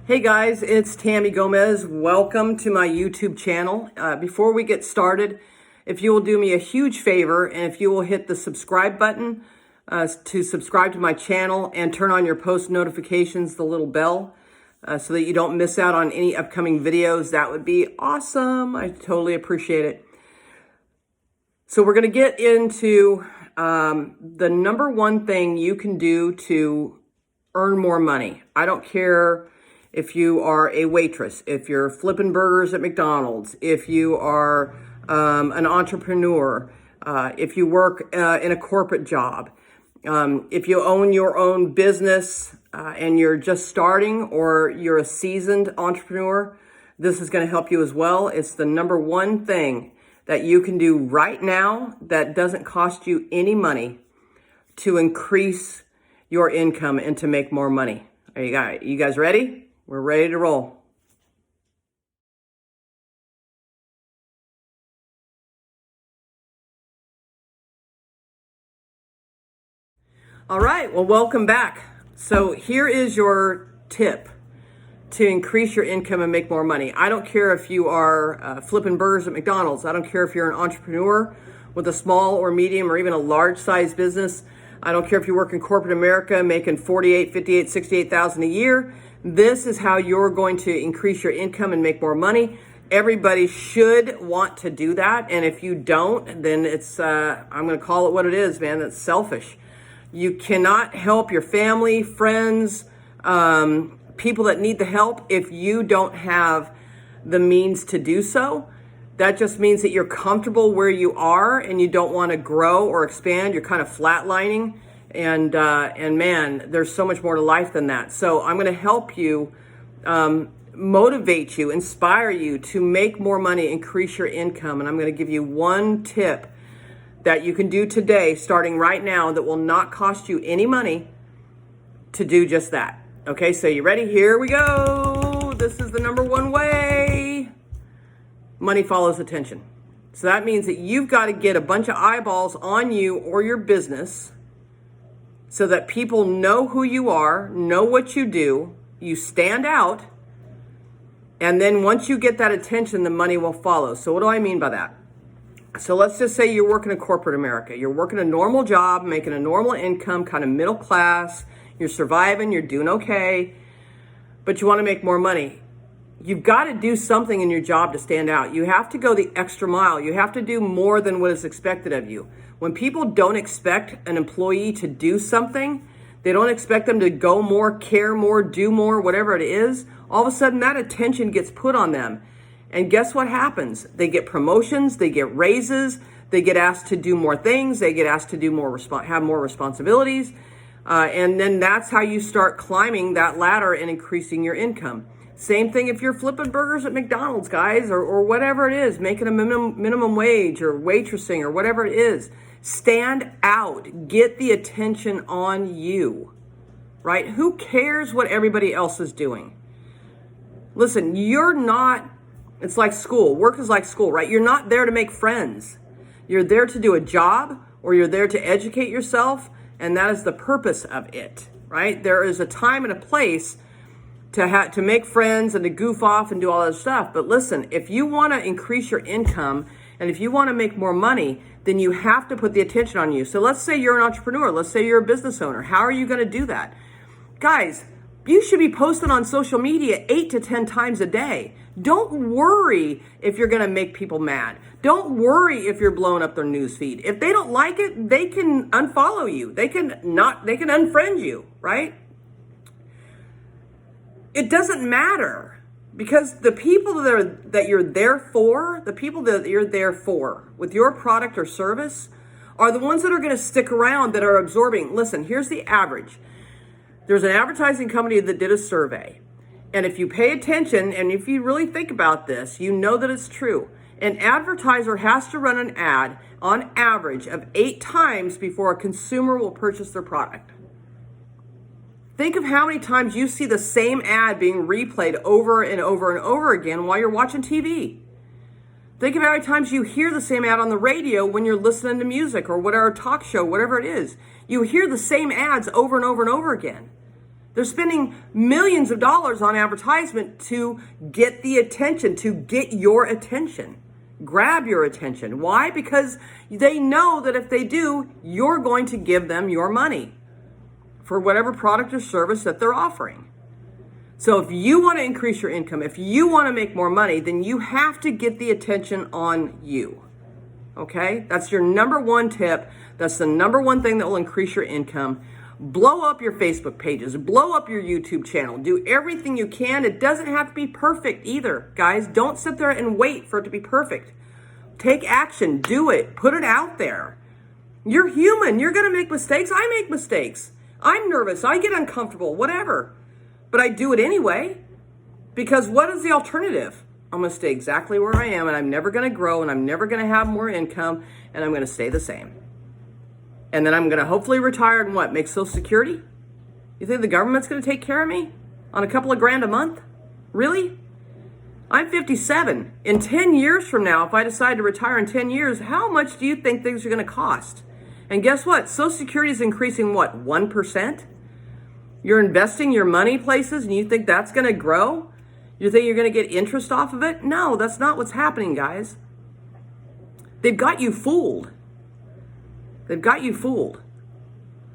Hey guys, it's Tami Gomez. Welcome to my YouTube channel. Before we get started, if you will do me a huge favor and if you will hit the subscribe button to subscribe to my channel and turn on your post notifications, the little bell, so that you don't miss out on any upcoming videos, that would be awesome. I totally appreciate it. So we're going to get into the number one thing you can do to earn more money. I don't care if you are a waitress, if you're flipping burgers at McDonald's, if you are an entrepreneur, if you work in a corporate job, if you own your own business and you're just starting, or you're a seasoned entrepreneur, this is going to help you as well. It's the number one thing that you can do right now that doesn't cost you any money to increase your income and to make more money. You guys ready? We're ready to roll. All right, well, welcome back. So here is your tip to increase your income and make more money. I don't care if you are flipping burgers at McDonald's. I don't care if you're an entrepreneur with a small or medium or even a large size business. I don't care if you work in corporate America making 48, 58, 68,000 a year. This is how you're going to increase your income and make more money. Everybody should want to do that. And if you don't, then it's, I'm going to call it what it is, man. It's selfish. You cannot help your family, friends, people that need the help if you don't have the means to do so. That just means that you're comfortable where you are and you don't want to grow or expand. You're kind of flatlining. And man, there's so much more to life than that. So I'm going to help you, motivate you, inspire you to make more money, increase your income. And I'm going to give you one tip that you can do today, starting right now, that will not cost you any money to do just that. Okay, so you ready? Here we go. This is the number one way. Money follows attention. So that means that you've got to get a bunch of eyeballs on you or your business so that people know who you are, know what you do, you stand out, and then once you get that attention, the money will follow. So what do I mean by that? So let's just say you're working in corporate America. You're working a normal job, making a normal income, kind of middle class. You're surviving, you're doing okay, but you want to make more money. You've got to do something in your job to stand out. You have to go the extra mile. You have to do more than what is expected of you. When people don't expect an employee to do something, they don't expect them to go more, care more, do more, whatever it is, all of a sudden that attention gets put on them. And guess what happens? They get promotions, they get raises, they get asked to do more things, they get asked to do more, have more responsibilities. And then that's how you start climbing that ladder and increasing your income. Same thing if you're flipping burgers at McDonald's, guys, or whatever it is, making a minimum wage or waitressing or whatever it is. Stand out. Get the attention on you, right? Who cares what everybody else is doing? Listen, it's like school. Work is like school, right? You're not there to make friends. You're there to do a job, or you're there to educate yourself, and that is the purpose of it, right? There is a time and a place to make friends and to goof off and do all that stuff. But listen, if you want to increase your income and if you want to make more money, then you have to put the attention on you. So let's say you're an entrepreneur. Let's say you're a business owner. How are you going to do that? Guys, you should be posting on social media 8 to 10 times a day. Don't worry if you're going to make people mad. Don't worry if you're blowing up their newsfeed. If they don't like it, they can unfollow you. They can unfriend you, right? It doesn't matter, because the people that you're there for, the people that you're there for with your product or service are the ones that are going to stick around, that are absorbing. Listen, here's the average. There's an advertising company that did a survey. And if you pay attention and if you really think about this, you know that it's true. An advertiser has to run an ad on average of 8 times before a consumer will purchase their product. Think of how many times you see the same ad being replayed over and over and over again while you're watching TV. Think of how many times you hear the same ad on the radio when you're listening to music or whatever, talk show, whatever it is. You hear the same ads over and over and over again. They're spending millions of dollars on advertisement to get the attention, to get your attention, grab your attention. Why? Because they know that if they do, you're going to give them your money for whatever product or service that they're offering. So if you want to increase your income, if you want to make more money, then you have to get the attention on you. Okay? That's your number one tip. That's the number one thing that will increase your income. Blow up your Facebook pages, blow up your YouTube channel, do everything you can. It doesn't have to be perfect either, guys. Don't sit there and wait for it to be perfect. Take action, do it, put it out there. You're human, you're gonna make mistakes. I make mistakes. I'm nervous, I get uncomfortable, whatever. But I do it anyway, because what is the alternative? I'm gonna stay exactly where I am, and I'm never gonna grow, and I'm never gonna have more income, and I'm gonna stay the same. And then I'm going to hopefully retire and what? Make Social Security? You think the government's going to take care of me on a couple of grand a month? Really? I'm 57. In 10 years from now, if I decide to retire in 10 years, how much do you think things are going to cost? And guess what? Social Security is increasing what? 1%? You're investing your money places and you think that's going to grow? You think you're going to get interest off of it? No, that's not what's happening, guys. They've got you fooled. They've got you fooled.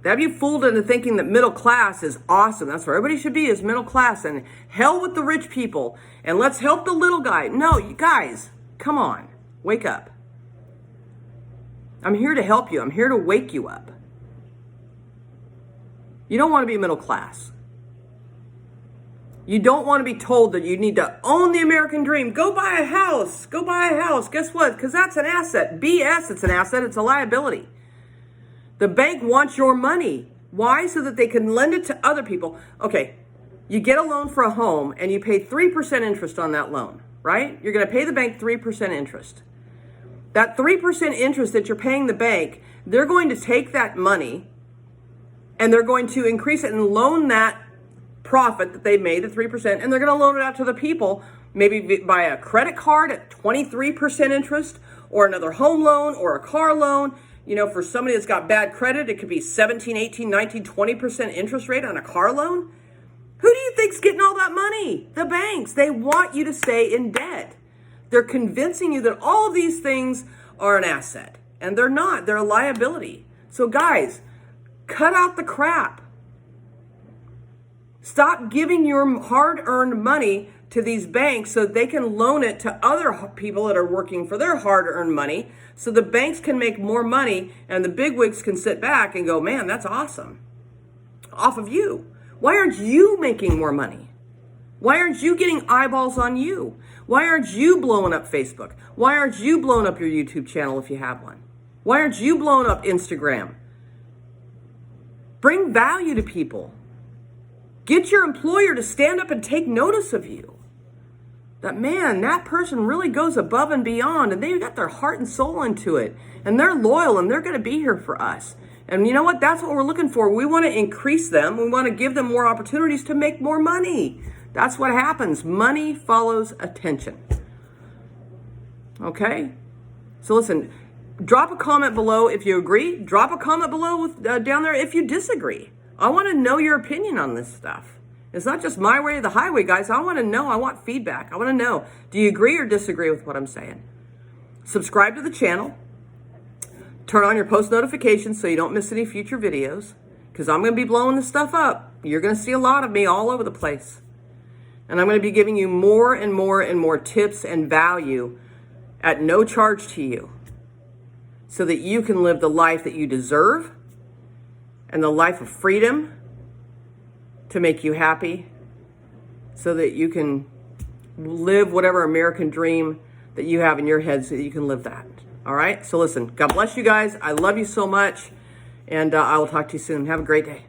They have you fooled into thinking that middle class is awesome. That's where everybody should be, is middle class. And hell with the rich people. And let's help the little guy. No, you guys, come on. Wake up. I'm here to help you. I'm here to wake you up. You don't want to be middle class. You don't want to be told that you need to own the American dream. Go buy a house. Go buy a house. Guess what? Because that's an asset. BS, it's an asset. It's a liability. The bank wants your money. Why? So that they can lend it to other people. Okay, you get a loan for a home and you pay 3% interest on that loan, right? You're going to pay the bank 3% interest. That 3% interest that you're paying the bank, they're going to take that money and they're going to increase it and loan that profit that they made, the 3%, and they're going to loan it out to the people, maybe by a credit card at 23% interest, or another home loan or a car loan. You know, for somebody that's got bad credit, it could be 17, 18, 19, 20% interest rate on a car loan. Who do you think's getting all that money? The banks. They want you to stay in debt. They're convincing you that all of these things are an asset, and they're not. They're a liability. So guys, cut out the crap. Stop giving your hard-earned money to these banks so they can loan it to other people that are working for their hard-earned money, so the banks can make more money and the bigwigs can sit back and go, man, that's awesome, off of you. Why aren't you making more money? Why aren't you getting eyeballs on you? Why aren't you blowing up Facebook? Why aren't you blowing up your YouTube channel if you have one? Why aren't you blowing up Instagram? Bring value to people. Get your employer to stand up and take notice of you. That man, that person really goes above and beyond, and they've got their heart and soul into it, and they're loyal, and they're going to be here for us. And you know what? That's what we're looking for. We want to increase them. We want to give them more opportunities to make more money. That's what happens. Money follows attention. Okay? So listen, drop a comment below if you agree. Drop a comment below down there if you disagree. I want to know your opinion on this stuff. It's not just my way or the highway, guys. I want to know. I want feedback. I want to know. Do you agree or disagree with what I'm saying? Subscribe to the channel. Turn on your post notifications so you don't miss any future videos, because I'm going to be blowing this stuff up. You're going to see a lot of me all over the place. And I'm going to be giving you more and more and more tips and value at no charge to you, so that you can live the life that you deserve and the life of freedom to make you happy, so that you can live whatever American dream that you have in your head, so that you can live that. All right? So listen, God bless you guys. I love you so much, and I will talk to you soon. Have a great day.